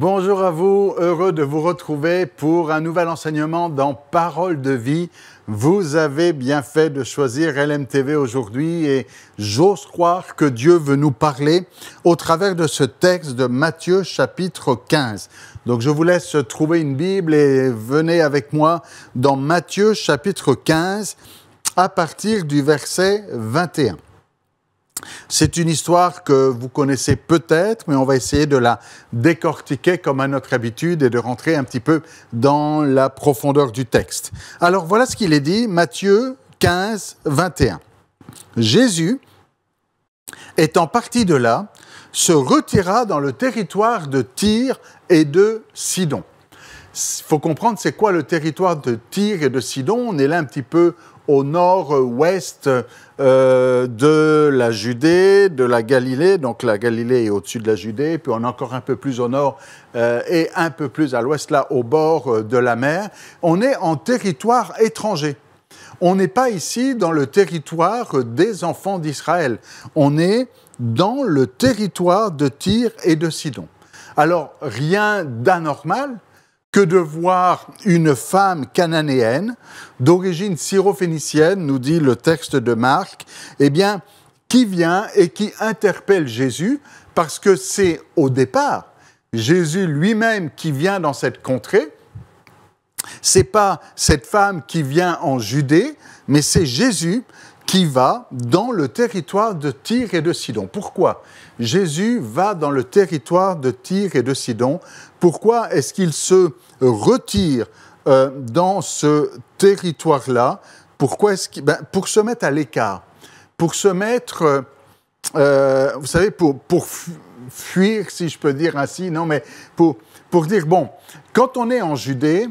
Bonjour à vous, heureux de vous retrouver pour un nouvel enseignement dans Parole de vie. Vous avez bien fait de choisir LMTV aujourd'hui et j'ose croire que Dieu veut nous parler au travers de ce texte de Matthieu chapitre 15. Donc je vous laisse trouver une Bible et venez avec moi dans Matthieu chapitre 15 à partir du verset 21. C'est une histoire que vous connaissez peut-être, mais on va essayer de la décortiquer comme à notre habitude et de rentrer un petit peu dans la profondeur du texte. Alors voilà ce qu'il est dit, Matthieu 15, 21. Jésus, étant parti de là, se retira dans le territoire de Tyr et de Sidon. Il faut comprendre c'est quoi le territoire de Tyr et de Sidon. On est là un petit peu au nord-ouest de la Judée, de la Galilée. Donc la Galilée est au-dessus de la Judée, puis on est encore un peu plus au nord et un peu plus à l'ouest, là, au bord de la mer. On est en territoire étranger. On n'est pas ici dans le territoire des enfants d'Israël. On est dans le territoire de Tyr et de Sidon. Alors, rien d'anormal que de voir une femme cananéenne d'origine syrophénicienne, nous dit le texte de Marc, eh bien, qui vient et qui interpelle Jésus, parce que c'est au départ Jésus lui-même qui vient dans cette contrée. C'est pas cette femme qui vient en Judée, mais c'est Jésus qui va dans le territoire de Tyr et de Sidon. Pourquoi Jésus va dans le territoire de Tyr et de Sidon? Pourquoi est-ce qu'il se retire dans ce territoire-là? Pourquoi est-ce qu'il... pour se mettre à l'écart, pour se mettre, vous savez, pour fuir, si je peux dire ainsi, non, mais pour dire, bon, quand on est en Judée,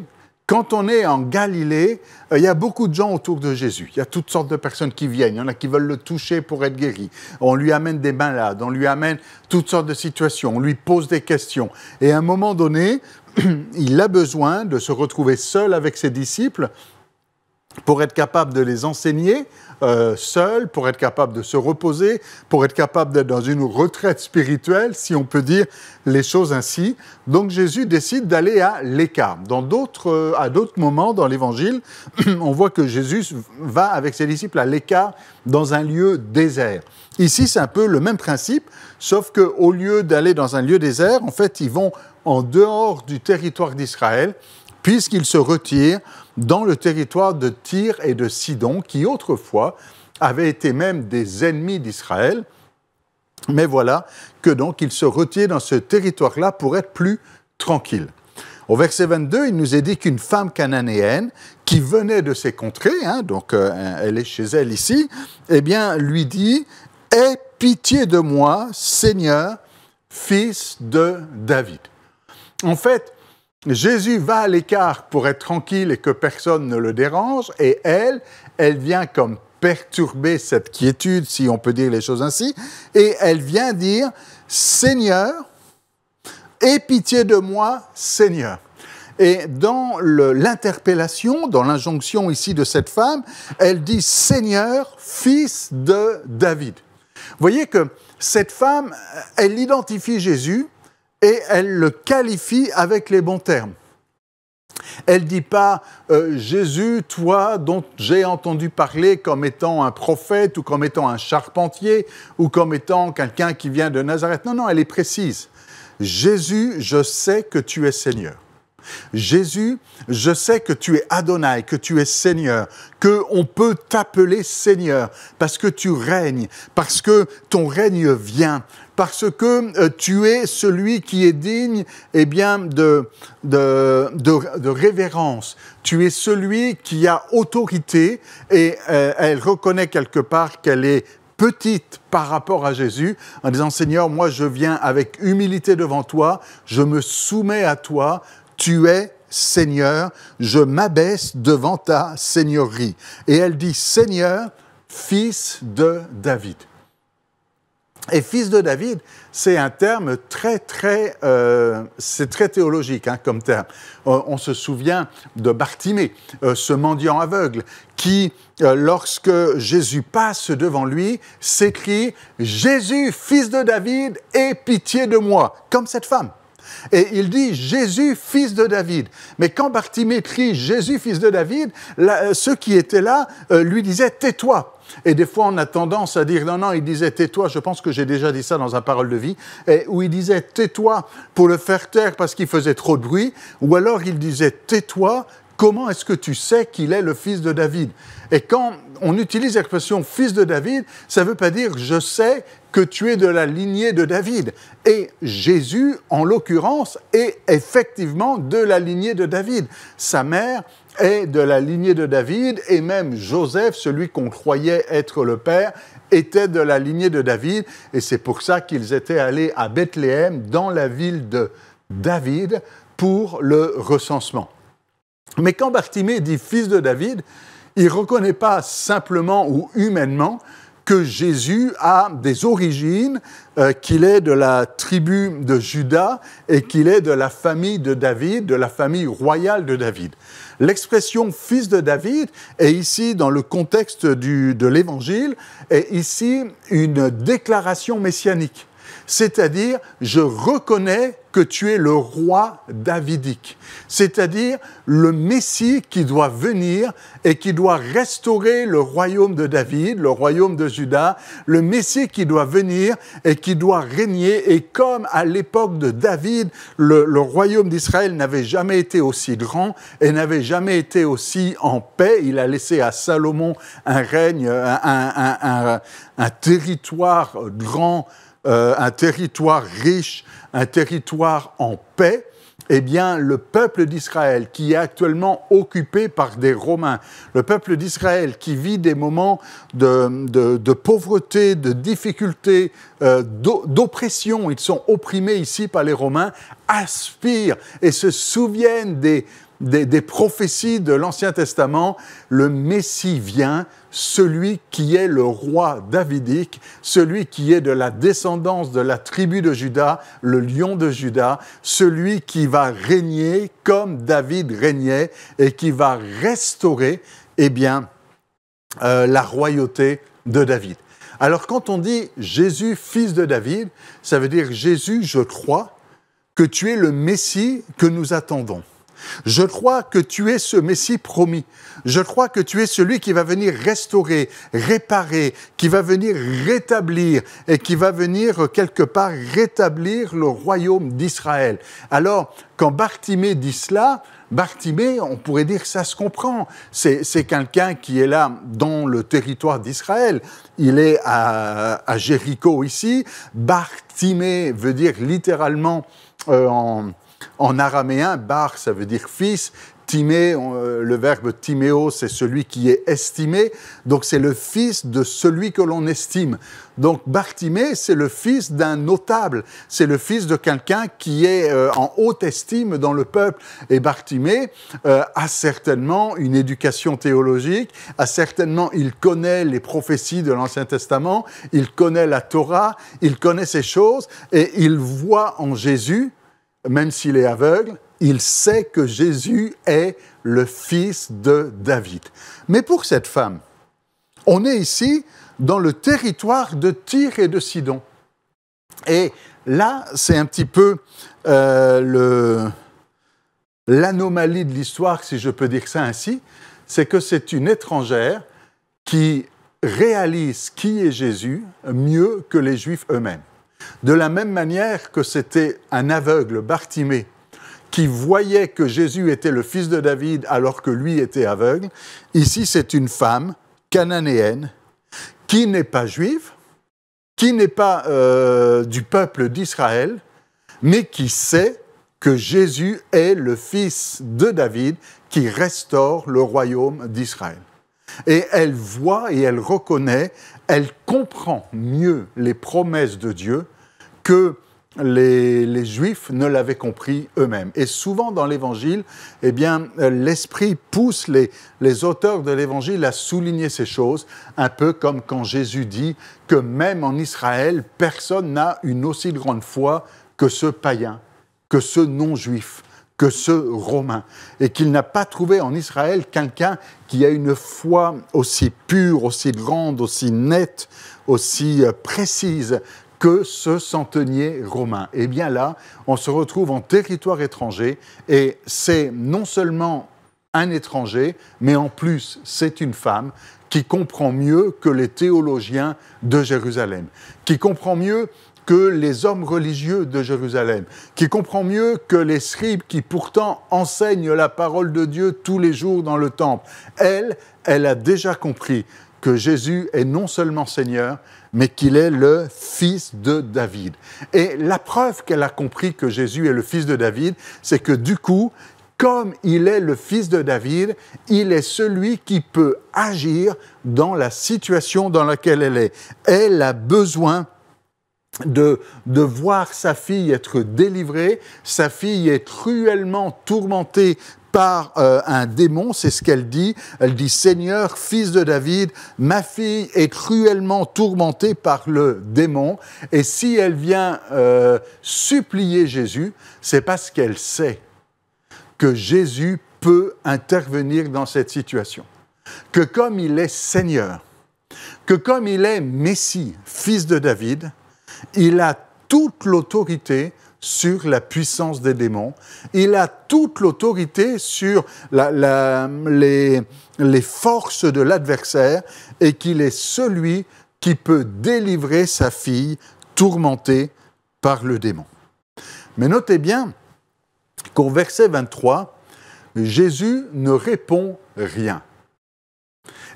quand on est en Galilée, il y a beaucoup de gens autour de Jésus. Il y a toutes sortes de personnes qui viennent. Il y en a qui veulent le toucher pour être guéri. On lui amène des malades, on lui amène toutes sortes de situations, on lui pose des questions. Et à un moment donné, il a besoin de se retrouver seul avec ses disciples pour être capable de les enseigner seul, pour être capable de se reposer, pour être capable d'être dans une retraite spirituelle, si on peut dire les choses ainsi. Donc Jésus décide d'aller à l'écart. À d'autres moments dans l'Évangile, on voit que Jésus va avec ses disciples à l'écart dans un lieu désert. Ici, c'est un peu le même principe, sauf qu'au lieu d'aller dans un lieu désert, en fait, ils vont en dehors du territoire d'Israël, puisqu'ils se retirent dans le territoire de Tyr et de Sidon, qui autrefois avaient été même des ennemis d'Israël. Mais voilà que donc ils se retirent dans ce territoire-là pour être plus tranquilles. Au verset 22, il nous est dit qu'une femme cananéenne qui venait de ces contrées, donc elle est chez elle ici, eh bien lui dit « Aie pitié de moi, Seigneur, fils de David ». En fait, Jésus va à l'écart pour être tranquille et que personne ne le dérange, et elle vient comme perturber cette quiétude, si on peut dire les choses ainsi, et elle vient dire « Seigneur, aie pitié de moi, Seigneur ». Et dans l'interpellation, dans l'injonction ici de cette femme, elle dit « Seigneur, fils de David ». Vous voyez que cette femme, elle identifie Jésus, et elle le qualifie avec les bons termes. Elle ne dit pas Jésus, toi dont j'ai entendu parler comme étant un prophète ou comme étant un charpentier ou comme étant quelqu'un qui vient de Nazareth. Non, elle est précise. Jésus, je sais que tu es Seigneur. Jésus, je sais que tu es Adonai, que tu es Seigneur, qu'on peut t'appeler Seigneur parce que tu règnes, parce que ton règne vient, parce que tu es celui qui est digne de révérence. Tu es celui qui a autorité et elle reconnaît quelque part qu'elle est petite par rapport à Jésus, en disant « Seigneur, moi je viens avec humilité devant toi, je me soumets à toi, tu es Seigneur, je m'abaisse devant ta seigneurie. » Et elle dit « Seigneur, fils de David ». Et fils de David, c'est un terme c'est très théologique comme terme. On se souvient de Bartimée, ce mendiant aveugle, qui, lorsque Jésus passe devant lui, s'écrie « Jésus, fils de David, aie pitié de moi », comme cette femme. Et il dit « Jésus, fils de David ». Mais quand Bartimée crie « Jésus, fils de David », ceux qui étaient là lui disaient « Tais-toi ». Et des fois, on a tendance à dire « Non, non », il disait « Tais-toi ». Je pense que j'ai déjà dit ça dans un Parole de vie, où il disait « Tais-toi » pour le faire taire parce qu'il faisait trop de bruit. Ou alors, il disait « Tais-toi ». Comment est-ce que tu sais qu'il est le fils de David? Et quand on utilise l'expression « fils de David », ça ne veut pas dire « je sais que tu es de la lignée de David ». Et Jésus, en l'occurrence, est effectivement de la lignée de David. Sa mère est de la lignée de David, et même Joseph, celui qu'on croyait être le père, était de la lignée de David. Et c'est pour ça qu'ils étaient allés à Bethléem, dans la ville de David, pour le recensement. Mais quand Bartimée dit « fils de David », il ne reconnaît pas simplement ou humainement que Jésus a des origines, qu'il est de la tribu de Juda et qu'il est de la famille de David, de la famille royale de David. L'expression « fils de David » est ici, dans le contexte de l'Évangile, est ici une déclaration messianique. C'est-à-dire, je reconnais que tu es le roi davidique. C'est-à-dire, le Messie qui doit venir et qui doit restaurer le royaume de David, le royaume de Juda, le Messie qui doit venir et qui doit régner. Et comme à l'époque de David, le royaume d'Israël n'avait jamais été aussi grand et n'avait jamais été aussi en paix, il a laissé à Salomon un règne, un territoire grand, un territoire riche, un territoire en paix, eh bien, le peuple d'Israël, qui est actuellement occupé par des Romains, le peuple d'Israël qui vit des moments de pauvreté, de difficulté, d'oppression, ils sont opprimés ici par les Romains, aspirent et se souviennent des prophéties de l'Ancien Testament. Le Messie vient, celui qui est le roi davidique, celui qui est de la descendance de la tribu de Juda, le lion de Juda, celui qui va régner comme David régnait et qui va restaurer, eh bien, la royauté de David. Alors quand on dit Jésus, fils de David, ça veut dire Jésus, je crois que tu es le Messie que nous attendons. Je crois que tu es ce Messie promis. Je crois que tu es celui qui va venir restaurer, réparer, qui va venir rétablir et qui va venir quelque part rétablir le royaume d'Israël. Alors, quand Bartimée dit cela, Bartimée, on pourrait dire que ça se comprend. C'est quelqu'un qui est là dans le territoire d'Israël. Il est à Jéricho ici. Bartimée veut dire littéralement en araméen, bar, ça veut dire fils. Timée, le verbe timéo, c'est celui qui est estimé. Donc, c'est le fils de celui que l'on estime. Donc, Bartimée, c'est le fils d'un notable. C'est le fils de quelqu'un qui est en haute estime dans le peuple. Et Bartimée a certainement une éducation théologique, il connaît les prophéties de l'Ancien Testament, il connaît la Torah, il connaît ces choses, et il voit en Jésus, même s'il est aveugle, il sait que Jésus est le fils de David. Mais pour cette femme, on est ici dans le territoire de Tyr et de Sidon. Et là, c'est un petit peu l'anomalie de l'histoire, si je peux dire ça ainsi, c'est que c'est une étrangère qui réalise qui est Jésus mieux que les Juifs eux-mêmes. De la même manière que c'était un aveugle, Bartimée, qui voyait que Jésus était le fils de David alors que lui était aveugle, ici c'est une femme cananéenne qui n'est pas juive, qui n'est pas du peuple d'Israël, mais qui sait que Jésus est le fils de David qui restaure le royaume d'Israël. Et elle voit et elle reconnaît, elle comprend mieux les promesses de Dieu que les Juifs ne l'avaient compris eux-mêmes. Et souvent dans l'Évangile, eh bien, l'Esprit pousse les auteurs de l'Évangile à souligner ces choses, un peu comme quand Jésus dit que même en Israël, personne n'a une aussi grande foi que ce païen, que ce non-juif, que ce Romain, et qu'il n'a pas trouvé en Israël quelqu'un qui a une foi aussi pure, aussi grande, aussi nette, aussi précise que ce centenier romain. Et bien là, on se retrouve en territoire étranger, et c'est non seulement un étranger, mais en plus, c'est une femme qui comprend mieux que les théologiens de Jérusalem, qui comprend mieux que les hommes religieux de Jérusalem, qui comprend mieux que les scribes qui pourtant enseignent la parole de Dieu tous les jours dans le temple. Elle a déjà compris que Jésus est non seulement Seigneur, mais qu'il est le fils de David. Et la preuve qu'elle a compris que Jésus est le fils de David, c'est que du coup, comme il est le fils de David, il est celui qui peut agir dans la situation dans laquelle elle est. Elle a besoin de voir sa fille être délivrée, sa fille est cruellement tourmentée par un démon, c'est ce qu'elle dit. Elle dit « Seigneur, fils de David, ma fille est cruellement tourmentée par le démon. » Et si elle vient supplier Jésus, c'est parce qu'elle sait que Jésus peut intervenir dans cette situation. Que comme il est Seigneur, que comme il est Messie, fils de David, il a toute l'autorité sur la puissance des démons, il a toute l'autorité sur les forces de l'adversaire et qu'il est celui qui peut délivrer sa fille tourmentée par le démon. Mais notez bien qu'au verset 23, Jésus ne répond rien.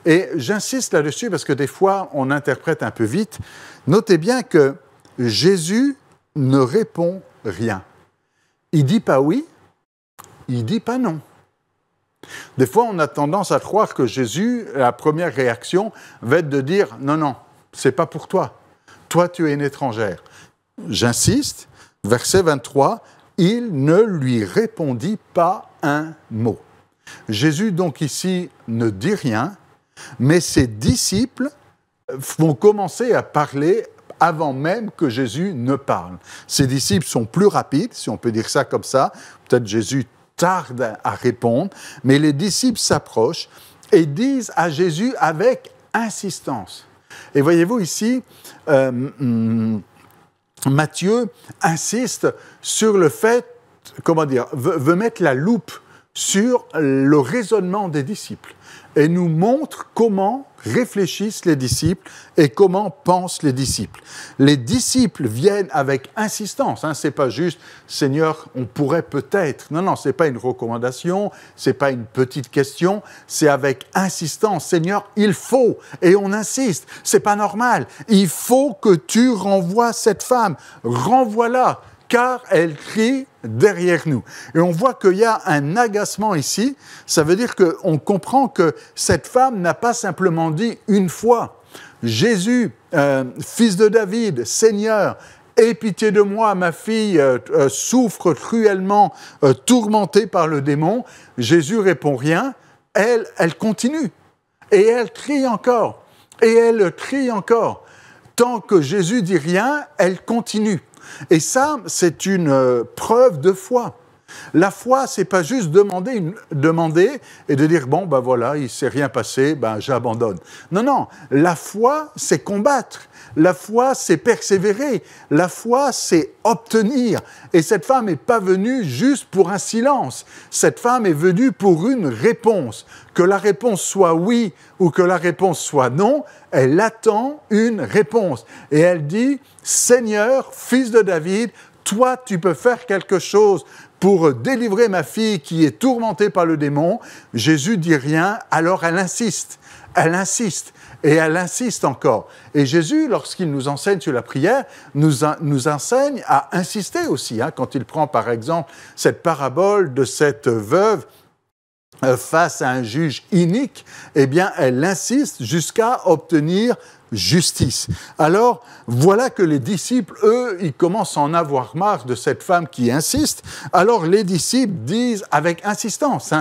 Et j'insiste là-dessus parce que des fois, on interprète un peu vite. Notez bien que Jésus ne répond rien. Il ne dit pas oui, il ne dit pas non. Des fois, on a tendance à croire que Jésus, la première réaction, va être de dire « Non, non, ce n'est pas pour toi. Toi, tu es une étrangère. » J'insiste, verset 23, « Il ne lui répondit pas un mot. » Jésus, donc ici, ne dit rien, mais ses disciples vont commencer à parler avant même que Jésus ne parle. Ses disciples sont plus rapides, si on peut dire ça comme ça. Peut-être Jésus tarde à répondre, mais les disciples s'approchent et disent à Jésus avec insistance. Et voyez-vous ici, Matthieu insiste sur le fait, veut mettre la loupe sur le raisonnement des disciples et nous montre comment réfléchissent les disciples et comment pensent les disciples. Les disciples viennent avec insistance, c'est pas juste « Seigneur, on pourrait peut-être ». Non, c'est pas une recommandation, c'est pas une petite question, c'est avec insistance « Seigneur, il faut ». Et on insiste, c'est pas normal, il faut que tu renvoies cette femme, renvoie-la, car elle crie derrière nous. Et on voit qu'il y a un agacement ici, ça veut dire qu'on comprend que cette femme n'a pas simplement dit une fois « Jésus, fils de David, Seigneur, aie pitié de moi, ma fille souffre cruellement, tourmentée par le démon. » Jésus répond rien, elle continue, et elle crie encore, et elle crie encore. Tant que Jésus dit rien, elle continue. Et ça, c'est une preuve de foi. La foi, c'est pas juste demander et de dire « bon, ben voilà, il ne s'est rien passé, ben j'abandonne ». Non, la foi, c'est combattre. La foi, c'est persévérer. La foi, c'est obtenir. Et cette femme n'est pas venue juste pour un silence. Cette femme est venue pour une réponse. Que la réponse soit oui ou que la réponse soit non, elle attend une réponse. Et elle dit « Seigneur, fils de David, toi, tu peux faire quelque chose pour délivrer ma fille qui est tourmentée par le démon. » Jésus dit rien, alors elle insiste. Elle insiste. Et elle insiste encore. Et Jésus, lorsqu'il nous enseigne sur la prière, nous enseigne à insister aussi. Quand il prend par exemple cette parabole de cette veuve face à un juge inique, eh bien elle insiste jusqu'à obtenir justice. Alors, voilà que les disciples, eux, ils commencent à en avoir marre de cette femme qui insiste. Alors les disciples disent avec insistance,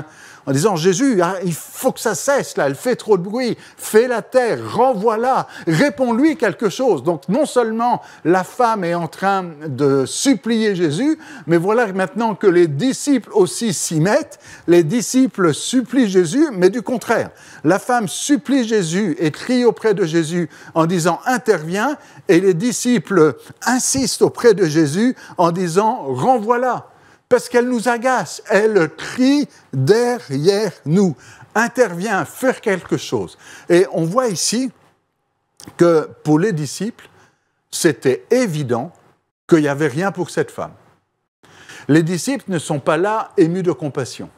en disant « Jésus, il faut que ça cesse là, elle fait trop de bruit, fais la terre, renvoie-la, réponds-lui quelque chose ». Donc non seulement la femme est en train de supplier Jésus, mais voilà maintenant que les disciples aussi s'y mettent, les disciples supplient Jésus, mais du contraire. La femme supplie Jésus et crie auprès de Jésus en disant « Interviens », et les disciples insistent auprès de Jésus en disant « Renvoie-la ». Parce qu'elle nous agace, elle crie derrière nous. Interviens, fais quelque chose. Et on voit ici que pour les disciples, c'était évident qu'il n'y avait rien pour cette femme. Les disciples ne sont pas là émus de compassion.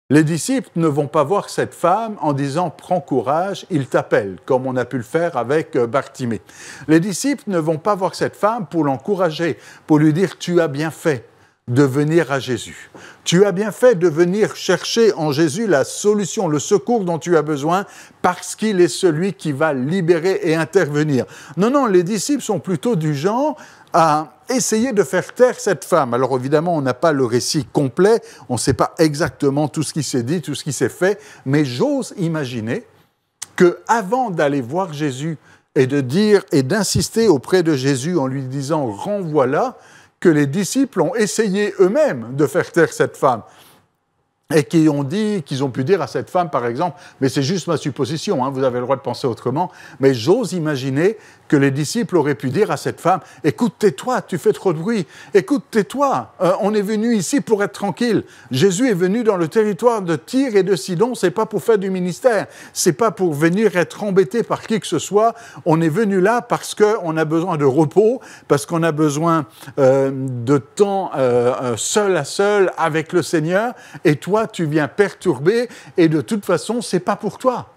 Les disciples ne vont pas voir cette femme en disant « Prends courage, il t'appelle », comme on a pu le faire avec Bartimée. Les disciples ne vont pas voir cette femme pour l'encourager, pour lui dire « Tu as bien fait de venir à Jésus. Tu as bien fait de venir chercher en Jésus la solution, le secours dont tu as besoin, parce qu'il est celui qui va libérer et intervenir. » Non, les disciples sont plutôt du genre à essayer de faire taire cette femme. Alors évidemment, on n'a pas le récit complet, on ne sait pas exactement tout ce qui s'est dit, tout ce qui s'est fait, mais j'ose imaginer qu'avant d'aller voir Jésus et de dire et d'insister auprès de Jésus en lui disant « Renvoie-la », que les disciples ont essayé eux-mêmes de faire taire cette femme. Et qu'ils ont pu dire à cette femme, par exemple, mais c'est juste ma supposition, hein, vous avez le droit de penser autrement, mais j'ose imaginer que les disciples auraient pu dire à cette femme, « Écoute, tais-toi, tu fais trop de bruit. Écoute, tais-toi, on est venu ici pour être tranquille. Jésus est venu dans le territoire de Tyr et de Sidon, c'est pas pour faire du ministère, c'est pas pour venir être embêté par qui que ce soit. On est venu là parce qu'on a besoin de repos, parce qu'on a besoin de temps seul à seul avec le Seigneur, et toi, tu viens perturber, et de toute façon, c'est pas pour toi.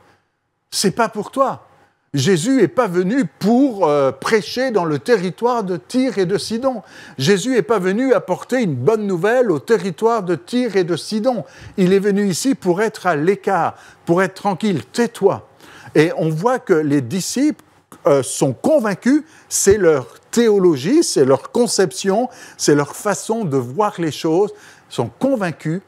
C'est pas pour toi. » Jésus n'est pas venu pour prêcher dans le territoire de Tyr et de Sidon. Jésus n'est pas venu apporter une bonne nouvelle au territoire de Tyr et de Sidon. Il est venu ici pour être à l'écart, pour être tranquille. Tais-toi. Et on voit que les disciples sont convaincus, c'est leur théologie, c'est leur conception, c'est leur façon de voir les choses, sont convaincus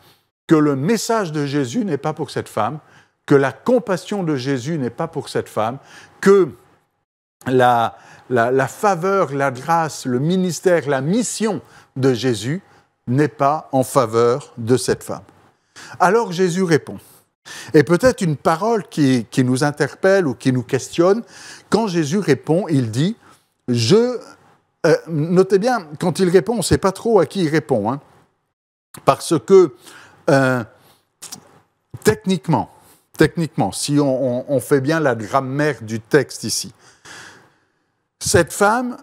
que le message de Jésus n'est pas pour cette femme, que la compassion de Jésus n'est pas pour cette femme, que la faveur, la grâce, le ministère, la mission de Jésus n'est pas en faveur de cette femme. Alors Jésus répond. Et peut-être une parole qui nous interpelle ou qui nous questionne, quand Jésus répond, il dit « notez bien, quand il répond, on ne sait pas trop à qui il répond, hein, parce que techniquement, si on fait bien la grammaire du texte ici, cette femme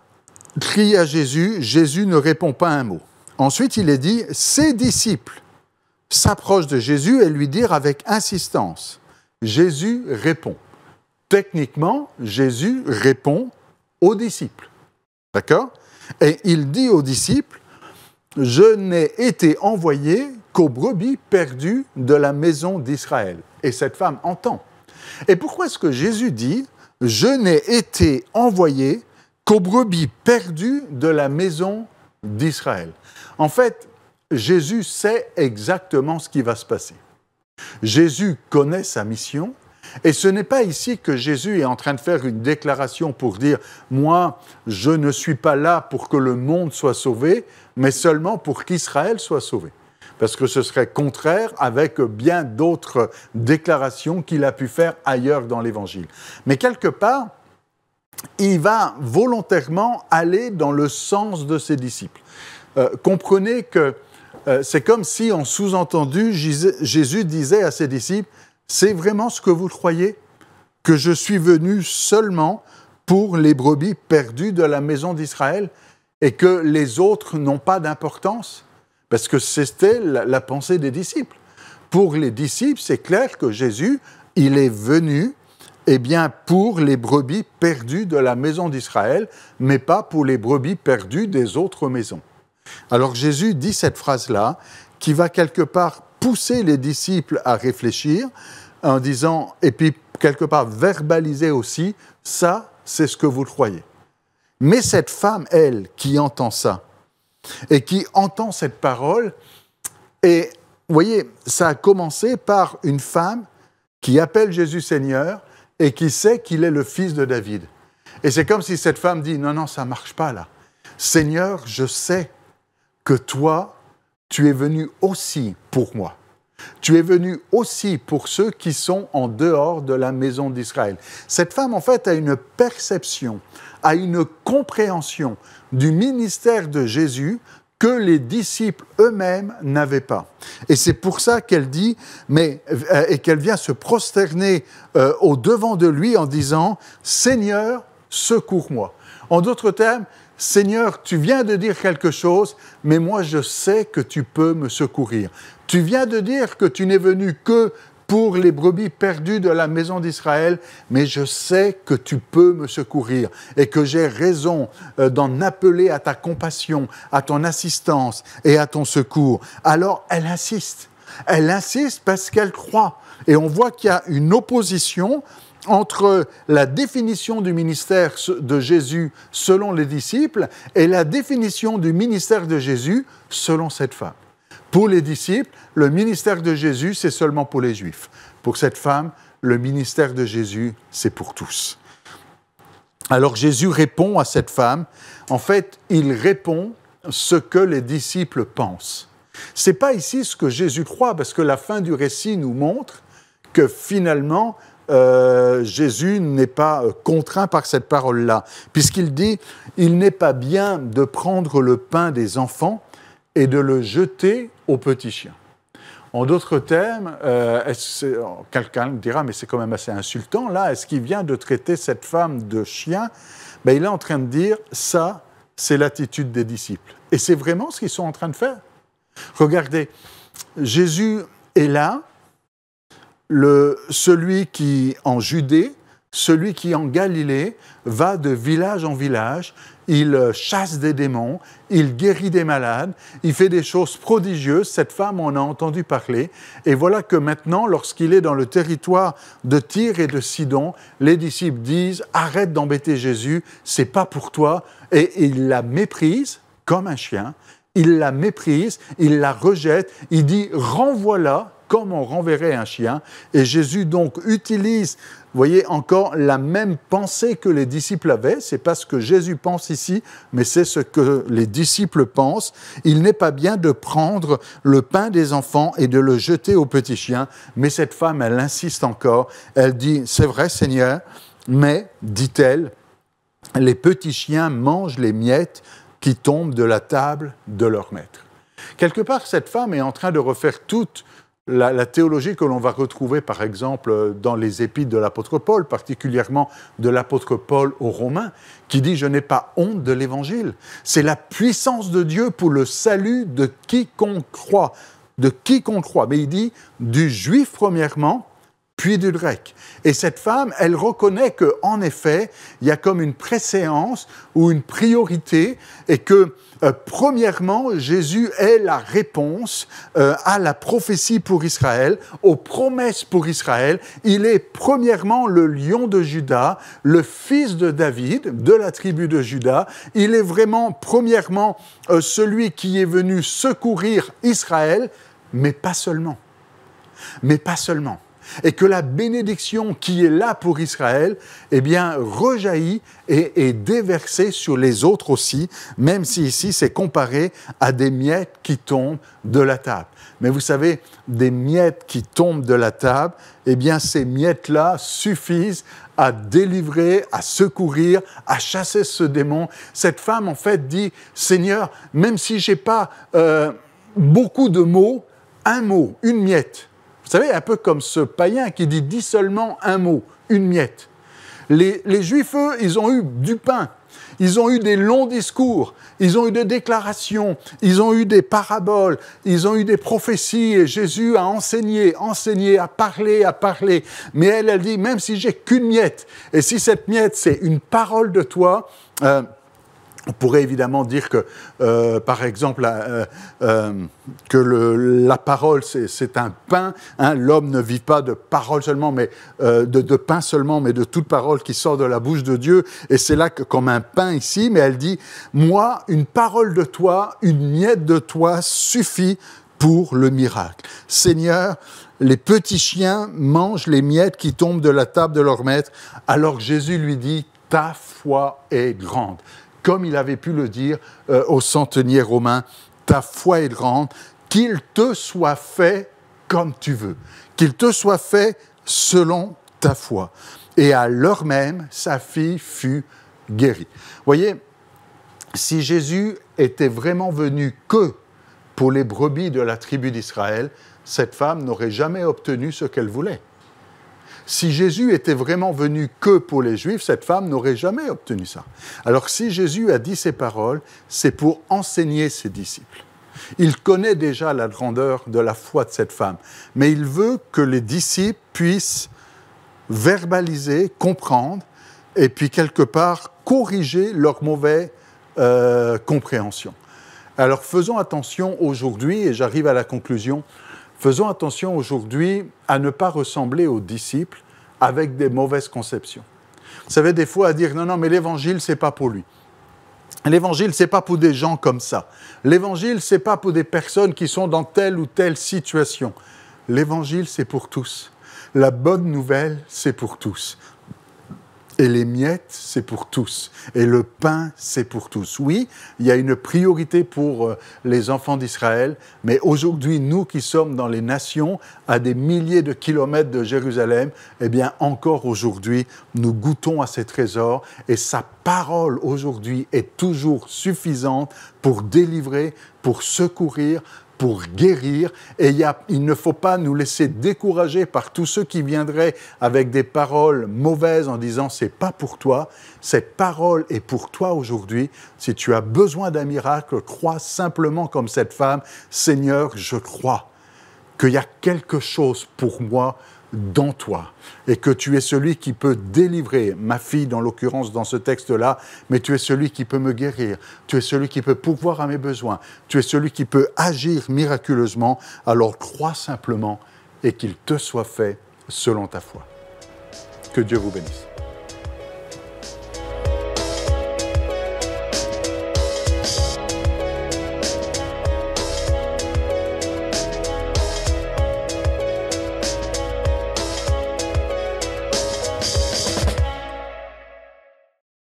crie à Jésus, Jésus ne répond pas un mot. Ensuite, il est dit, ses disciples s'approchent de Jésus et lui disent avec insistance. Jésus répond. Techniquement, Jésus répond aux disciples. D'accord ? Et il dit aux disciples, je n'ai été envoyé qu'aux brebis perdues de la maison d'Israël. Et cette femme entend. Et pourquoi est-ce que Jésus dit « Je n'ai été envoyé qu'aux brebis perdues de la maison d'Israël ». En fait, Jésus sait exactement ce qui va se passer. Jésus connaît sa mission, et ce n'est pas ici que Jésus est en train de faire une déclaration pour dire « Moi, je ne suis pas là pour que le monde soit sauvé, mais seulement pour qu'Israël soit sauvé ». Parce que ce serait contraire avec bien d'autres déclarations qu'il a pu faire ailleurs dans l'Évangile. Mais quelque part, il va volontairement aller dans le sens de ses disciples. Comprenez que c'est comme si, en sous-entendu, Jésus disait à ses disciples, « C'est vraiment ce que vous croyez, que je suis venu seulement pour les brebis perdues de la maison d'Israël et que les autres n'ont pas d'importance ?» Parce que c'était la pensée des disciples. Pour les disciples, c'est clair que Jésus, il est venu pour les brebis perdues de la maison d'Israël, mais pas pour les brebis perdues des autres maisons. Alors Jésus dit cette phrase-là, qui va quelque part pousser les disciples à réfléchir, en disant, et puis quelque part verbaliser aussi, ça, c'est ce que vous croyez. Mais cette femme, elle, qui entend ça, et qui entend cette parole, et vous voyez, ça a commencé par une femme qui appelle Jésus Seigneur et qui sait qu'il est le fils de David. Et c'est comme si cette femme dit, non, ça ne marche pas là. Seigneur, je sais que toi, tu es venu aussi pour moi. Tu es venu aussi pour ceux qui sont en dehors de la maison d'Israël. Cette femme, en fait, a une perception, a une compréhension du ministère de Jésus que les disciples eux-mêmes n'avaient pas. Et c'est pour ça qu'elle dit, et qu'elle vient se prosterner au devant de lui en disant « Seigneur, secours-moi ». En d'autres termes, « Seigneur, tu viens de dire quelque chose, mais moi je sais que tu peux me secourir. Tu viens de dire que tu n'es venu que pour les brebis perdues de la maison d'Israël, mais je sais que tu peux me secourir et que j'ai raison d'en appeler à ta compassion, à ton assistance et à ton secours. » Alors elle insiste. Elle insiste parce qu'elle croit. Et on voit qu'il y a une opposition entre la définition du ministère de Jésus selon les disciples et la définition du ministère de Jésus selon cette femme. Pour les disciples, le ministère de Jésus, c'est seulement pour les Juifs. Pour cette femme, le ministère de Jésus, c'est pour tous. Alors Jésus répond à cette femme. En fait, il répond ce que les disciples pensent. Ce n'est pas ici ce que Jésus croit, parce que la fin du récit nous montre que finalement, Jésus n'est pas contraint par cette parole-là, puisqu'il dit « Il n'est pas bien de prendre le pain des enfants et de le jeter aux petits chiens. » En d'autres termes, quelqu'un dira « Mais c'est quand même assez insultant, là, est-ce qu'il vient de traiter cette femme de chien ?» Il est en train de dire « Ça, c'est l'attitude des disciples. » Et c'est vraiment ce qu'ils sont en train de faire. Regardez, Jésus est là, celui qui en Judée, celui qui en Galilée va de village en village, il chasse des démons, il guérit des malades, il fait des choses prodigieuses, cette femme en a entendu parler, et voilà que maintenant, lorsqu'il est dans le territoire de Tyr et de Sidon, les disciples disent « Arrête d'embêter Jésus, c'est pas pour toi », et il la méprise comme un chien, il la méprise, il la rejette, il dit « Renvoie-la », comme on renverrait un chien. Et Jésus donc utilise, vous voyez, encore la même pensée que les disciples avaient. Ce n'est pas ce que Jésus pense ici, mais c'est ce que les disciples pensent. Il n'est pas bien de prendre le pain des enfants et de le jeter aux petits chiens. Mais cette femme, elle insiste encore. Elle dit, c'est vrai Seigneur, mais, dit-elle, les petits chiens mangent les miettes qui tombent de la table de leur maître. Quelque part, cette femme est en train de refaire toute la théologie que l'on va retrouver, par exemple, dans les épîtres de l'apôtre Paul, particulièrement de l'apôtre Paul aux Romains, qui dit « Je n'ai pas honte de l'Évangile ». C'est la puissance de Dieu pour le salut de quiconque croit. De quiconque croit. Mais il dit « du juif premièrement », puis du grec. Et cette femme, elle reconnaît qu'en effet, il y a comme une préséance ou une priorité et que, premièrement, Jésus est la réponse à la prophétie pour Israël, aux promesses pour Israël. Il est premièrement le lion de Juda, le fils de David, de la tribu de Juda. Il est vraiment, premièrement, celui qui est venu secourir Israël, mais pas seulement. Mais pas seulement. Et que la bénédiction qui est là pour Israël, eh bien, rejaillit et est déversée sur les autres aussi, même si ici c'est comparé à des miettes qui tombent de la table. Mais vous savez, des miettes qui tombent de la table, eh bien, ces miettes-là suffisent à délivrer, à secourir, à chasser ce démon. Cette femme, en fait, dit, Seigneur, même si je n'ai pas beaucoup de mots, un mot, une miette. Vous savez, un peu comme ce païen qui dit « dis seulement un mot, une miette ». Les Juifs, eux, ils ont eu du pain, ils ont eu des longs discours, ils ont eu des déclarations, ils ont eu des paraboles, ils ont eu des prophéties, et Jésus a enseigné, a parlé. Mais elle dit « même si j'ai qu'une miette, et si cette miette, c'est une parole de toi », on pourrait évidemment dire que, par exemple, que la parole, c'est un pain. Hein, l'homme ne vit pas de parole seulement, mais de pain seulement, mais de toute parole qui sort de la bouche de Dieu. Et c'est là que, comme un pain ici, mais elle dit, moi, une parole de toi, une miette de toi suffit pour le miracle. Seigneur, les petits chiens mangent les miettes qui tombent de la table de leur maître, alors que Jésus lui dit, ta foi est grande. Comme il avait pu le dire au centenier romain, ta foi est grande, qu'il te soit fait comme tu veux, qu'il te soit fait selon ta foi. Et à l'heure même, sa fille fut guérie. Voyez, si Jésus était vraiment venu que pour les brebis de la tribu d'Israël, cette femme n'aurait jamais obtenu ce qu'elle voulait. Si Jésus était vraiment venu que pour les Juifs, cette femme n'aurait jamais obtenu ça. Alors si Jésus a dit ces paroles, c'est pour enseigner ses disciples. Il connaît déjà la grandeur de la foi de cette femme, mais il veut que les disciples puissent verbaliser, comprendre, et puis quelque part corriger leur mauvaise compréhension. Alors faisons attention aujourd'hui, et j'arrive à la conclusion, faisons attention aujourd'hui à ne pas ressembler aux disciples avec des mauvaises conceptions. Vous savez, des fois à dire « non, mais l'évangile, c'est pas pour lui ». L'évangile, c'est pas pour des gens comme ça. L'évangile, c'est pas pour des personnes qui sont dans telle ou telle situation. L'évangile, c'est pour tous. La bonne nouvelle, c'est pour tous. Et les miettes, c'est pour tous. Et le pain, c'est pour tous. Oui, il y a une priorité pour les enfants d'Israël, mais aujourd'hui, nous qui sommes dans les nations, à des milliers de kilomètres de Jérusalem, eh bien, encore aujourd'hui, nous goûtons à ces trésors et sa parole aujourd'hui est toujours suffisante pour délivrer, pour secourir, pour guérir, et il ne faut pas nous laisser décourager par tous ceux qui viendraient avec des paroles mauvaises en disant « c'est pas pour toi ». Cette parole est pour toi aujourd'hui. Si tu as besoin d'un miracle, crois simplement comme cette femme « Seigneur, je crois qu'il y a quelque chose pour moi dans toi et que tu es celui qui peut délivrer ma fille, dans l'occurrence dans ce texte-là, mais tu es celui qui peut me guérir, tu es celui qui peut pourvoir à mes besoins, tu es celui qui peut agir miraculeusement, alors crois simplement et qu'il te soit fait selon ta foi. Que Dieu vous bénisse.